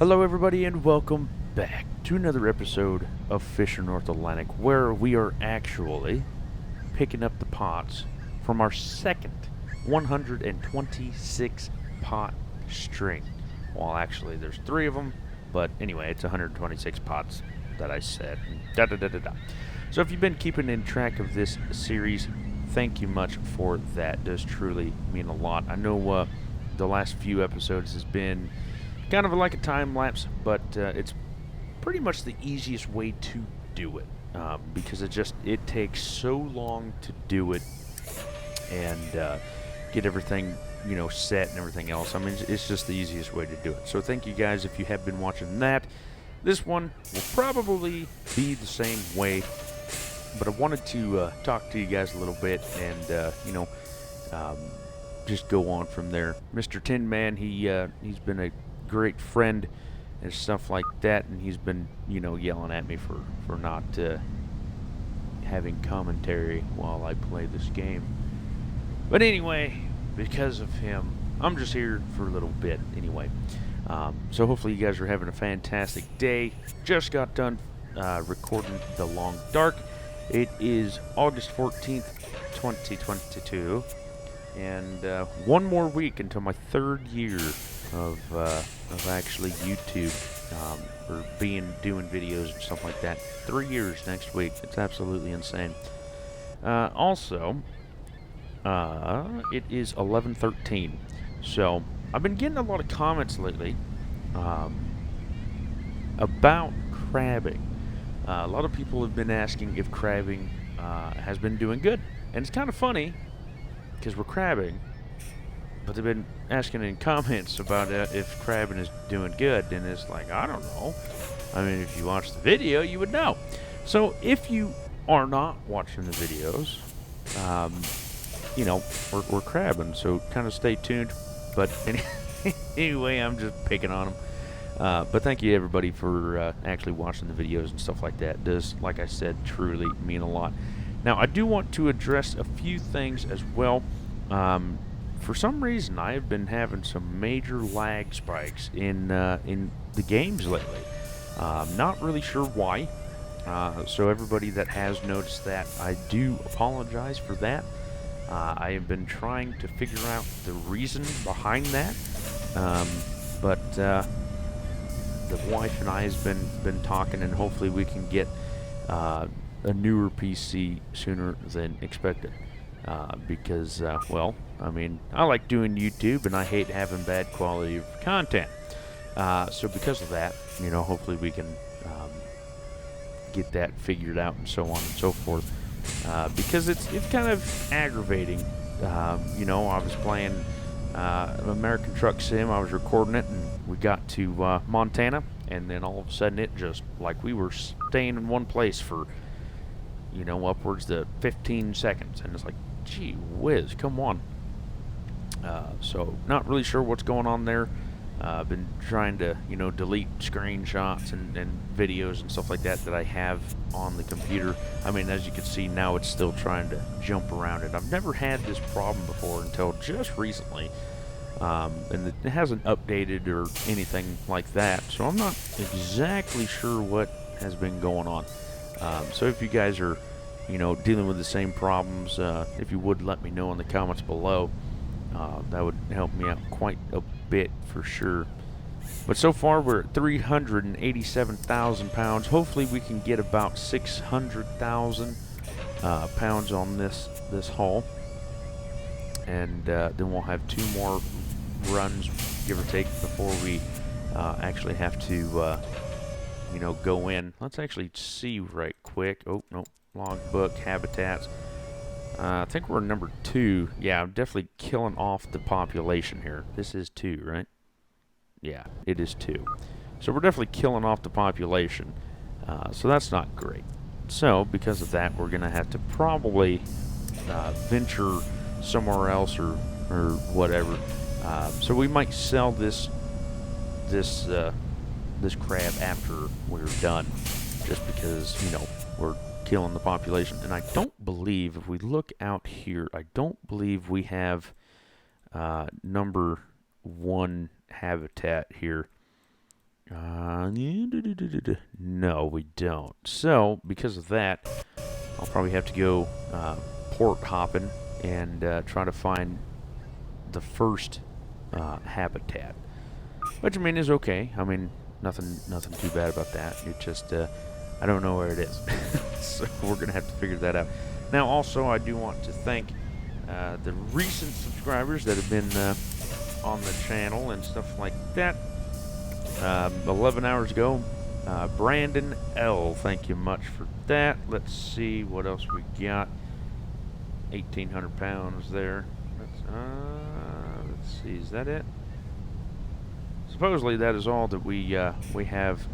Hello, everybody, and welcome back to another episode of Fisher North Atlantic, where we are actually picking up the pots from our second 126 pot string. Well, actually, there's three of them, but anyway, it's 126 pots that I said. Da da da da da. So, if you've been keeping in track of this series, thank you much for that. It does truly mean a lot. I know the last few episodes has been kind of like a time lapse, but it's pretty much the easiest way to do it because it takes so long to do it and get everything set and everything else. I mean, it's just the easiest way to do it. So thank you guys if you have been watching that. This one will probably be the same way, but I wanted to talk to you guys a little bit and just go on from there. Mr. Tin Man, he's been a great friend and stuff like that, and he's been yelling at me for not having commentary while I play this game. But anyway, because of him, I'm just here for a little bit anyway. So hopefully you guys are having a fantastic day. Just got done recording The Long Dark. It is August 14th, 2022, and one more week until my third year of actually YouTube or doing videos and stuff like that. 3 years next week. It's absolutely insane. Also, it is 11:13. So I've been getting a lot of comments lately about crabbing. A lot of people have been asking if crabbing has been doing good, and it's kind of funny because we're crabbing. But they've been asking in comments about if crabbing is doing good, and it's like, I don't know. I mean, if you watch the video, you would know. So if you are not watching the videos, we're crabbing, so kind of stay tuned. But anyway, I'm just picking on them. But thank you, everybody, for actually watching the videos and stuff like that. It does, like I said, truly mean a lot. Now, I do want to address a few things as well. For some reason, I have been having some major lag spikes in the games lately. Not really sure why. So everybody that has noticed that, I do apologize for that. I have been trying to figure out the reason behind that. But the wife and I has been talking, and hopefully we can get a newer PC sooner than expected. Because, I mean, I like doing YouTube, and I hate having bad quality of content. So because of that, hopefully we can get that figured out and so on and so forth. Because it's kind of aggravating. I was playing American Truck Sim. I was recording it, and we got to Montana, and then all of a sudden it just, like, we were staying in one place for, upwards to 15 seconds. And it's like, gee whiz, come on. So not really sure what's going on there. I've been trying to, delete screenshots and videos and stuff like that I have on the computer. I mean, as you can see now, it's still trying to jump around it. I've never had this problem before until just recently. And it hasn't updated or anything like that. So I'm not exactly sure what has been going on. So if you guys are dealing with the same problems, if you would let me know in the comments below, that would help me out quite a bit for sure. But so far we're at 387,000 pounds. Hopefully we can get about 600,000 pounds on this haul, and then we'll have 2 more runs, give or take, before we actually have to go in. Let's actually see right quick. Oh no. Logbook, habitats. I think we're number 2. Yeah, I'm definitely killing off the population here. This is 2, right? Yeah, it is 2. So we're definitely killing off the population. So that's not great. So because of that, we're going to have to probably venture somewhere else or whatever. So we might sell this crab after we're done, just because we're killing the population. And I don't believe, if we look out here, I don't believe we have number 1 habitat here. No, we don't. So, because of that, I'll probably have to go port hopping and try to find the first habitat, which I mean is okay. I mean, nothing too bad about that. It just I don't know where it is, so we're gonna have to figure that out. Now, also, I do want to thank the recent subscribers that have been on the channel and stuff like that. 11 hours ago, Brandon L. Thank you much for that. Let's see what else we got. 1,800 pounds there. Let's see, is that it? Supposedly that is all that we have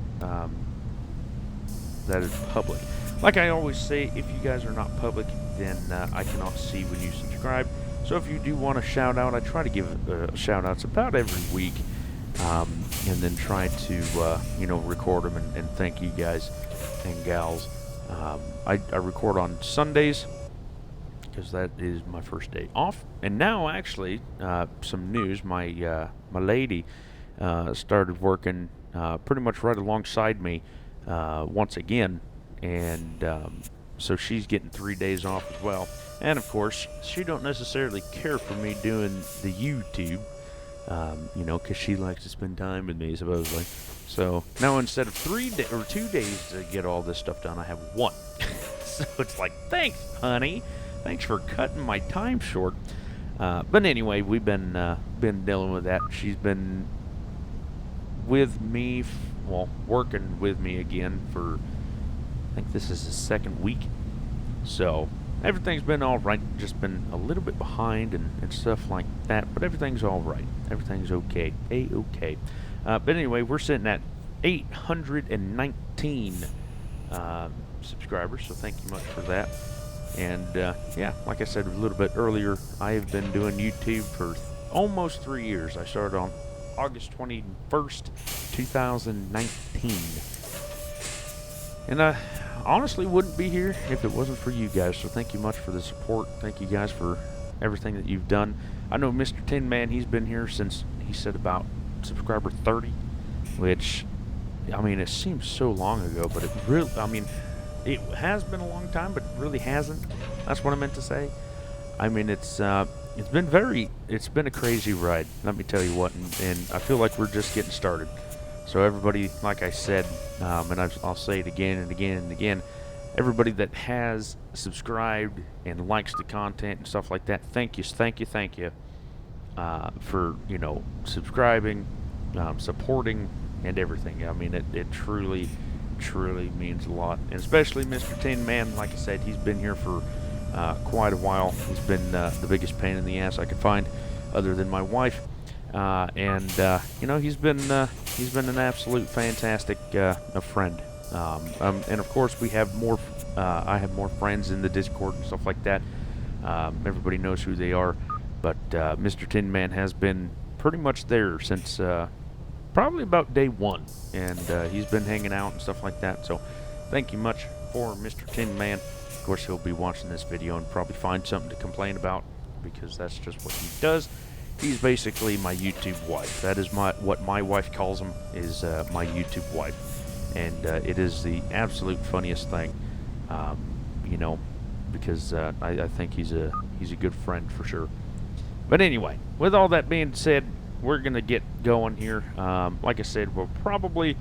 that is public. Like I always say, if you guys are not public, then I cannot see when you subscribe. So if you do want a shout out, I try to give shout outs about every week, and then try to record them and thank you guys and gals. I record on Sundays because that is my first day off. And now, actually, some news. My lady started working pretty much right alongside me once again, and so she's getting 3 days off as well. And of course, she don't necessarily care for me doing the YouTube, because she likes to spend time with me, supposedly. So now instead of 2 days to get all this stuff done, I have 1. So it's like, thanks, honey. Thanks for cutting my time short. But anyway, we've been dealing with that. She's been with me, working with me again for, I think this is the 2nd week. So everything's been all right. Just been a little bit behind and stuff like that. But everything's all right. Everything's okay. A-okay. But anyway, we're sitting at 819 subscribers. So thank you much for that. And yeah, like I said a little bit earlier, I have been doing YouTube for almost 3 years. I started on August 21st, 2019. And I honestly wouldn't be here if it wasn't for you guys. So thank you much for the support. Thank you guys for everything that you've done. I know Mr. Tin Man, he's been here since, he said, about subscriber 30, which, I mean, it seems so long ago, but it really, I mean, it has been a long time, but it really hasn't. That's what I meant to say. I mean, it's been a crazy ride, let me tell you what, and I feel like we're just getting started. So everybody, like I said, and I'll say it again and again and again, everybody that has subscribed and likes the content and stuff like that, thank you for, subscribing, supporting, and everything. I mean, it truly means a lot. And especially Mr. Tin Man, like I said, he's been here for quite a while. He's been the biggest pain in the ass I could find, other than my wife. And he's been an absolute fantastic friend. And of course, we have more. I have more friends in the Discord and stuff like that. Everybody knows who they are. But Mr. Tin Man has been pretty much there since probably about day 1, and he's been hanging out and stuff like that. So thank you much for Mr. Tin Man. Of course, he'll be watching this video and probably find something to complain about, because that's just what he does. He's basically my YouTube wife. That is what my wife calls him, is my YouTube wife. And it is the absolute funniest thing, because I think he's a good friend for sure. But anyway, with all that being said, we're going to get going here. Like I said, we'll probably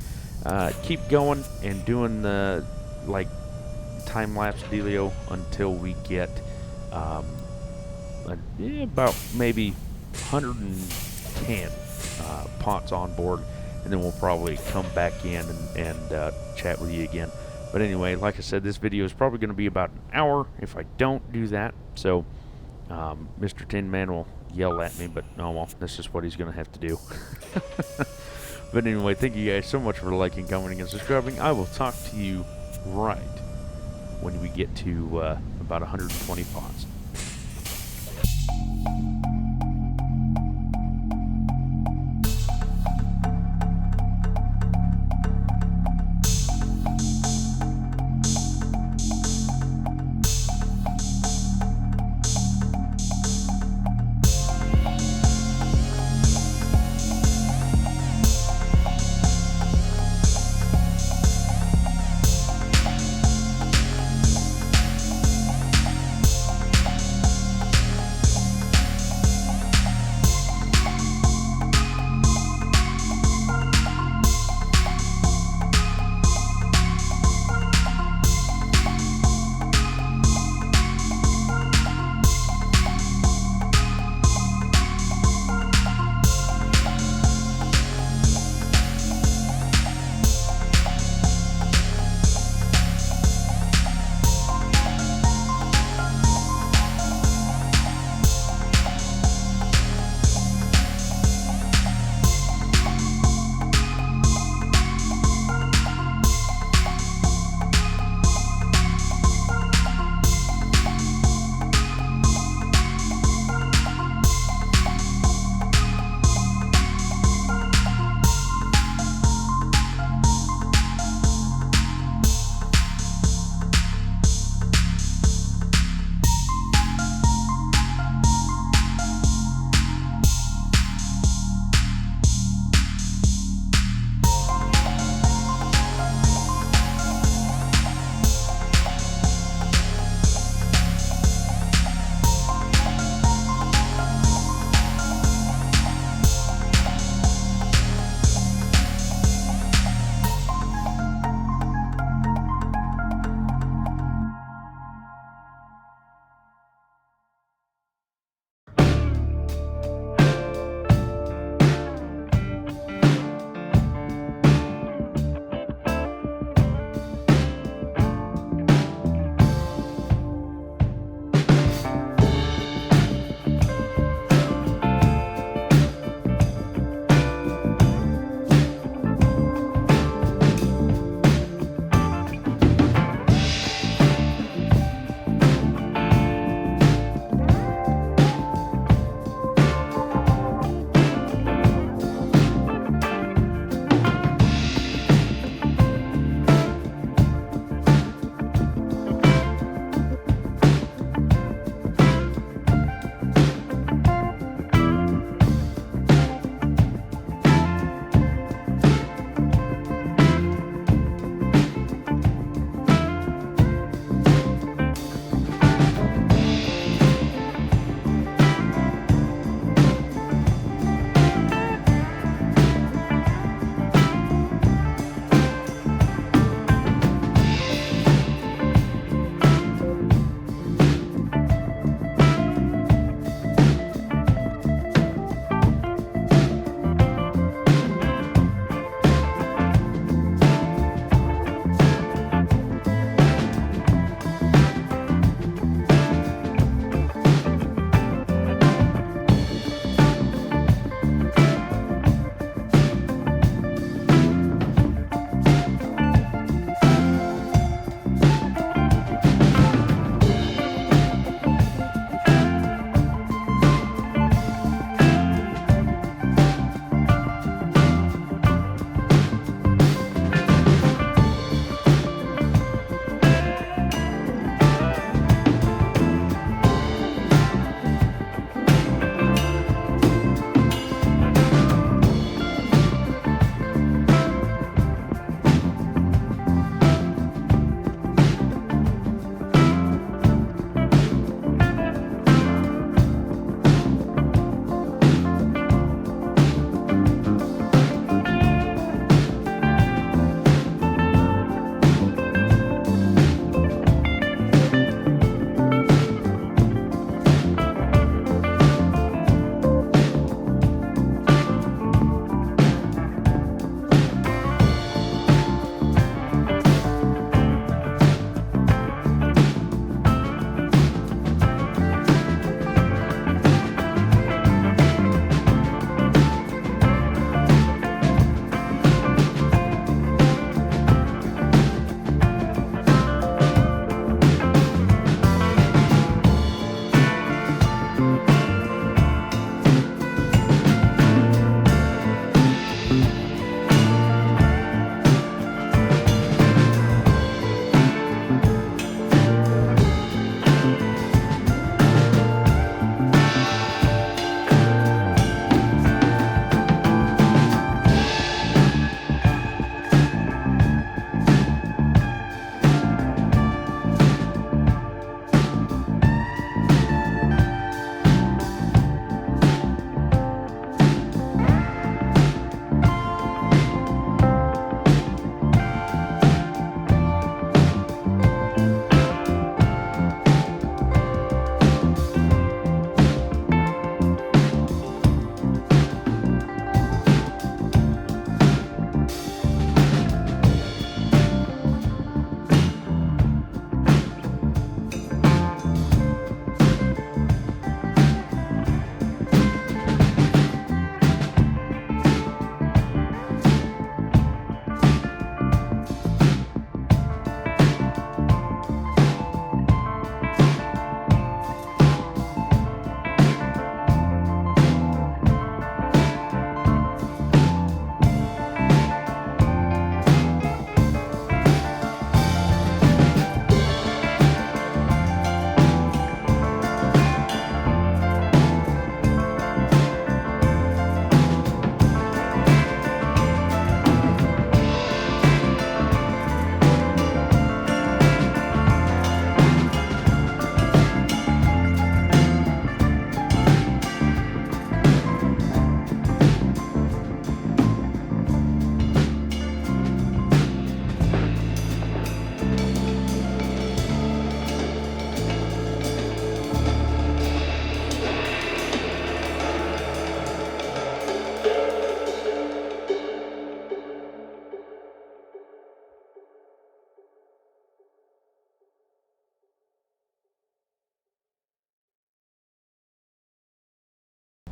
keep going and doing the, time-lapse dealio until we get about maybe 110 pots on board, and then we'll probably come back in and chat with you again. But anyway, like I said, this video is probably going to be about an hour if I don't do that. So Mr. Tin Man will yell at me, but oh well, that's just what he's going to have to do. But anyway, thank you guys so much for liking, commenting, and subscribing. I will talk to you right when we get to about 120 pots.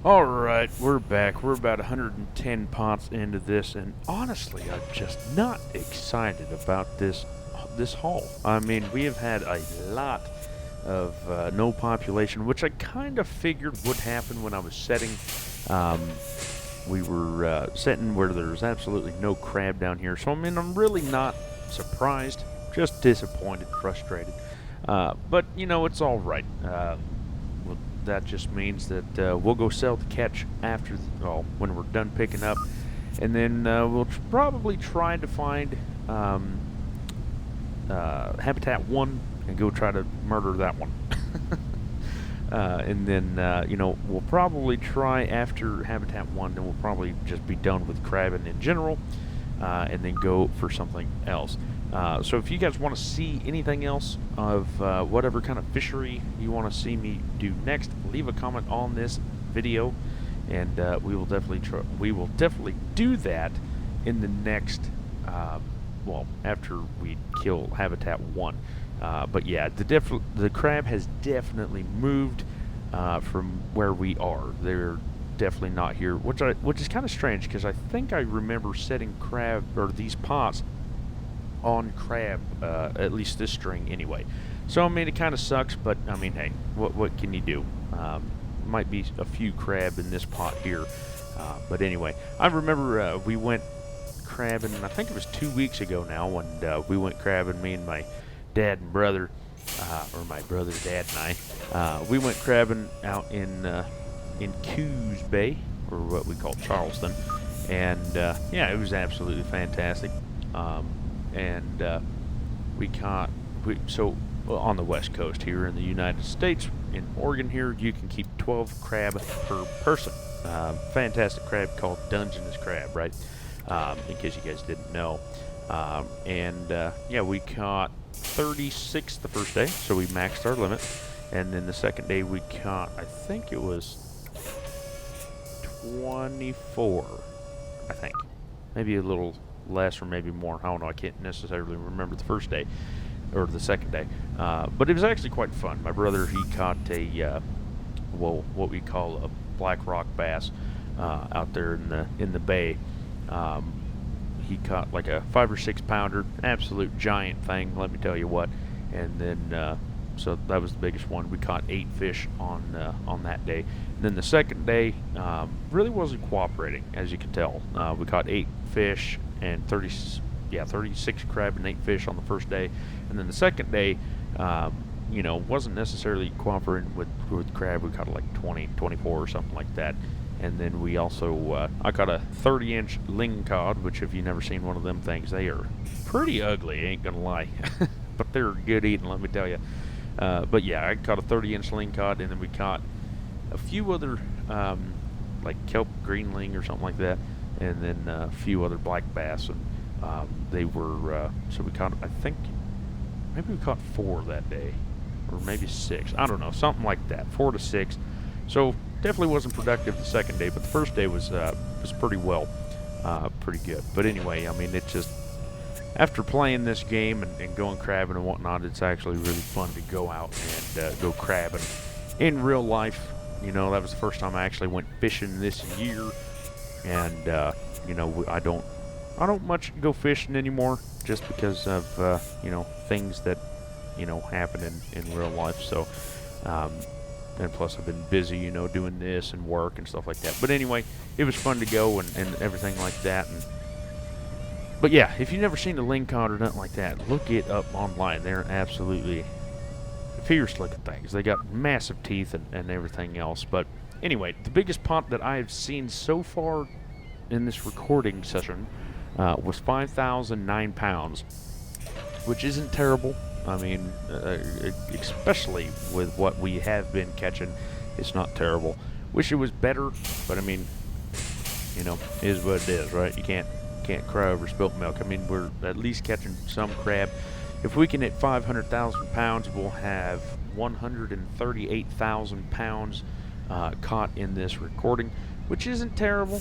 Alright, we're back. We're about 110 pots into this, and honestly, I'm just not excited about this haul. I mean, we have had a lot of no population, which I kind of figured would happen when I was setting. We were setting where there's absolutely no crab down here, so I mean, I'm really not surprised, just disappointed, frustrated. But, you know, it's alright. Well, that just means that we'll go sell the catch after, when we're done picking up, and then we'll probably try to find Habitat 1 and go try to murder that one. And then, you know, we'll probably try after Habitat 1, then we'll probably just be done with crabbing in general, and then go for something else. So if you guys want to see anything else of whatever kind of fishery you want to see me do next, leave a comment on this video, and we will definitely do that in the next, after we kill Habitat 1. But yeah, the crab has definitely moved from where we are. They're definitely not here, which is kind of strange, because I think I remember setting crab, or these pots, on crab, at least this string anyway. So I mean, it kind of sucks, but I mean, hey, what can you do? Might be a few crab in this pot here, but anyway, I remember we went crabbing, I think it was 2 weeks ago now, and we went crabbing, me and my dad and brother, or my brother, dad, and I. We went crabbing out in Coos Bay, or what we call Charleston, and yeah, it was absolutely fantastic. And we caught, on the west coast here in the United States, in Oregon here, you can keep 12 crab per person. Fantastic crab called Dungeness crab, right? In case you guys didn't know. Yeah, we caught 36 the first day, so we maxed our limit. And then the second day we caught, I think it was 24, I think. Maybe a little less or maybe more. I don't know. I can't necessarily remember the first day or the second day, but it was actually quite fun. My brother, he caught a what we call a black rock bass out there in the bay. He caught like a 5 or 6 pounder, absolute giant thing, let me tell you what. And then so that was the biggest one. We caught 8 fish on that day. And then the second day really wasn't cooperating, as you can tell. We caught 8 fish and 36 crab and 8 fish on the first day, and then the second day, you know, wasn't necessarily cooperating with crab. We caught like 20, 24 or something like that. And then we also, I caught a 30-inch lingcod, which if you've never seen one of them things, they are pretty ugly, ain't gonna lie. But they're good eating, let me tell you. But yeah, I caught a 30-inch lingcod, and then we caught a few other, like kelp greenling or something like that, and then a few other black bass, and they were, so we caught, I think, maybe we caught 4 that day, or maybe 6, I don't know, something like that, 4 to 6, so definitely wasn't productive the second day, but the first day was pretty good. But anyway, I mean, it just, after playing this game and going crabbing and whatnot, it's actually really fun to go out and go crabbing in real life. You know, that was the first time I actually went fishing this year, and you know, I don't much go fishing anymore, just because of you know, things that, you know, happen in real life. So and plus I've been busy, you know, doing this and work and stuff like that. But anyway, it was fun to go and everything like that. But yeah, if you've never seen a lingcod or nothing like that, look it up online. They're absolutely fierce looking things. They got massive teeth and everything else. But anyway, the biggest pot that I have seen so far in this recording session was 5,009 pounds, which isn't terrible. I mean, especially with what we have been catching, it's not terrible. Wish it was better, but I mean, you know, it is what it is, right? You can't cry over spilt milk. I mean, we're at least catching some crab. If we can hit 500,000 pounds, we'll have 138,000 pounds caught in this recording, which isn't terrible.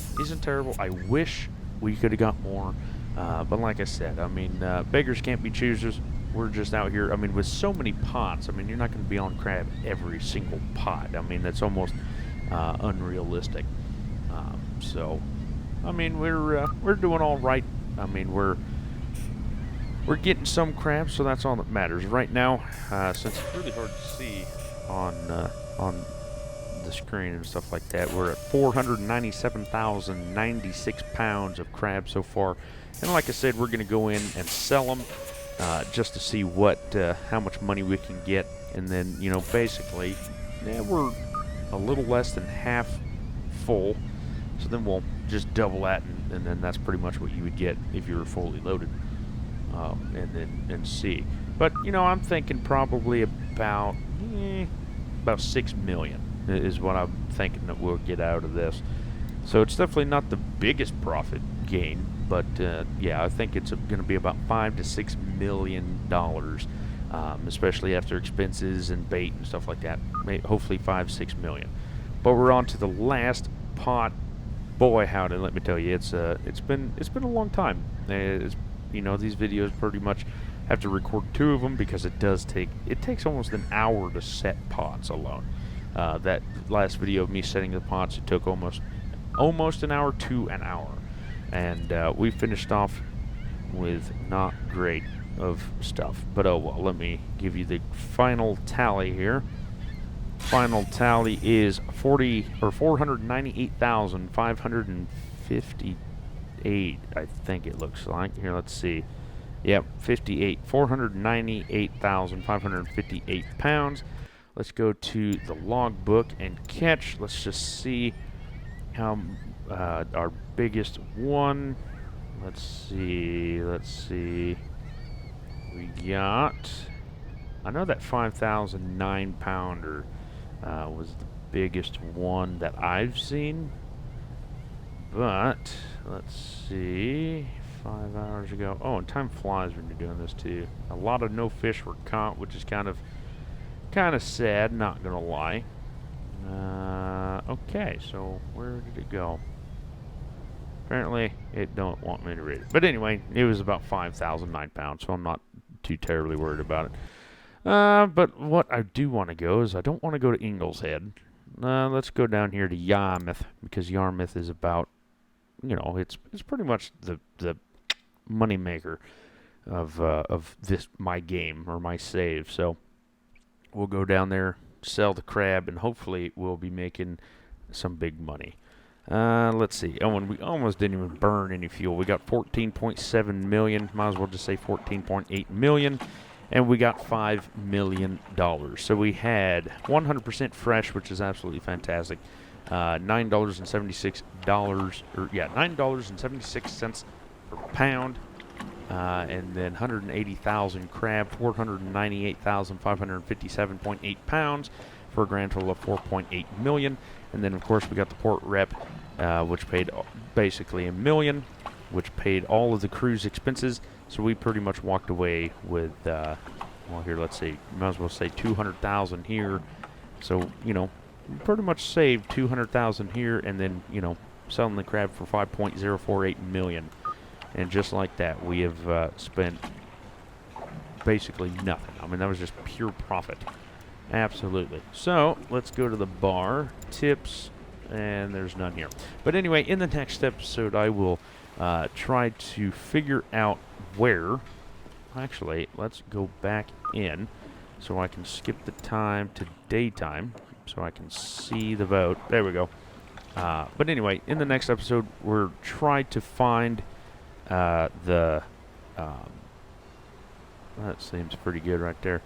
I wish we could have got more, but like I said, I mean, beggars can't be choosers. We're just out here, I mean, with so many pots, I mean, you're not going to be on crab every single pot. I mean, that's almost unrealistic. So, I mean, we're doing all right. I mean, we're getting some crabs, so that's all that matters right now. Since it's really hard to see on the screen and stuff like that, we're at 497,096 pounds of crabs so far. And like I said, we're going to go in and sell them just to see how much money we can get. And then, basically, we're a little less than half full. So then we'll just double that, and then that's pretty much what you would get if you were fully loaded. And see. But, I'm thinking probably about 6 million is what I'm thinking that we'll get out of this. So it's definitely not the biggest profit gain, but yeah, I think it's going to be about $5 to $6 million, especially after expenses and bait and stuff like that. Hopefully 5-6 million. But we're on to the last pot. Boy, howdy! Let me tell you, it's been a long time. These videos pretty much have to record 2 of them because it takes almost an hour to set pots alone. That last video of me setting the pots, it took almost an hour to an hour, and we finished off with not great of stuff. But oh well. Let me give you the final tally here. Final tally is 498,558. I think it looks like. Here, let's see. Yep, 498,558 pounds. Let's go to the logbook and catch. Let's just see how our biggest one. Let's see. We got. I know that 5,009 pounder was the biggest one that I've seen. But let's see. 5 hours ago. Oh, and time flies when you're doing this too. A lot of no fish were caught, which is kind of sad, not gonna lie. Okay, so where did it go? Apparently it don't want me to read it. But anyway, it was about 5,009 pounds, so I'm not too terribly worried about it. But what I do want to go is I don't want to go to Ingleshead. Let's go down here to Yarmouth, because Yarmouth is about, it's pretty much the money maker of this my game or my save. So we'll go down there, sell the crab, and hopefully we'll be making some big money. Let's see. Oh, and we almost didn't even burn any fuel. We got 14.7 million. Might as well just say 14.8 million. And we got $5 million. So we had 100% fresh, which is absolutely fantastic. $9.76 $9.76 per pound. And then 180,000 crab, 498,557.8 pounds for a grand total of 4.8 million. And then of course we got the port rep, which paid basically $1 million, which paid all of the cruise expenses. So we pretty much walked away with, well, here, let's see, might as well say 200,000 here. So, pretty much saved 200,000 here, and then, selling the crab for 5.048 million. And just like that, we have spent basically nothing. I mean, that was just pure profit. Absolutely. So, let's go to the bar, tips, and there's none here. But anyway, in the next episode, I will try to figure out where. Actually, let's go back in so I can skip the time to daytime so I can see the boat. There we go. But anyway, in the next episode, we're trying to find that seems pretty good right there.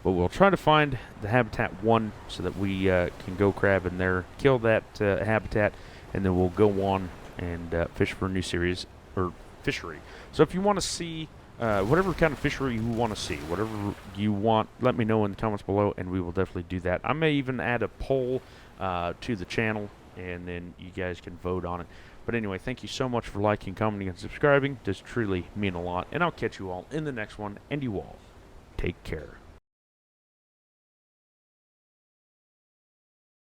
But we'll try to find the Habitat 1 so that we can go crab in there, kill that habitat, and then we'll go on and fish for a new series or fishery. So if you want to see whatever kind of fishery you want to see, whatever you want, let me know in the comments below, and we will definitely do that. I may even add a poll to the channel, and then you guys can vote on it. But anyway, thank you so much for liking, commenting, and subscribing. It does truly mean a lot, and I'll catch you all in the next one, and you all take care.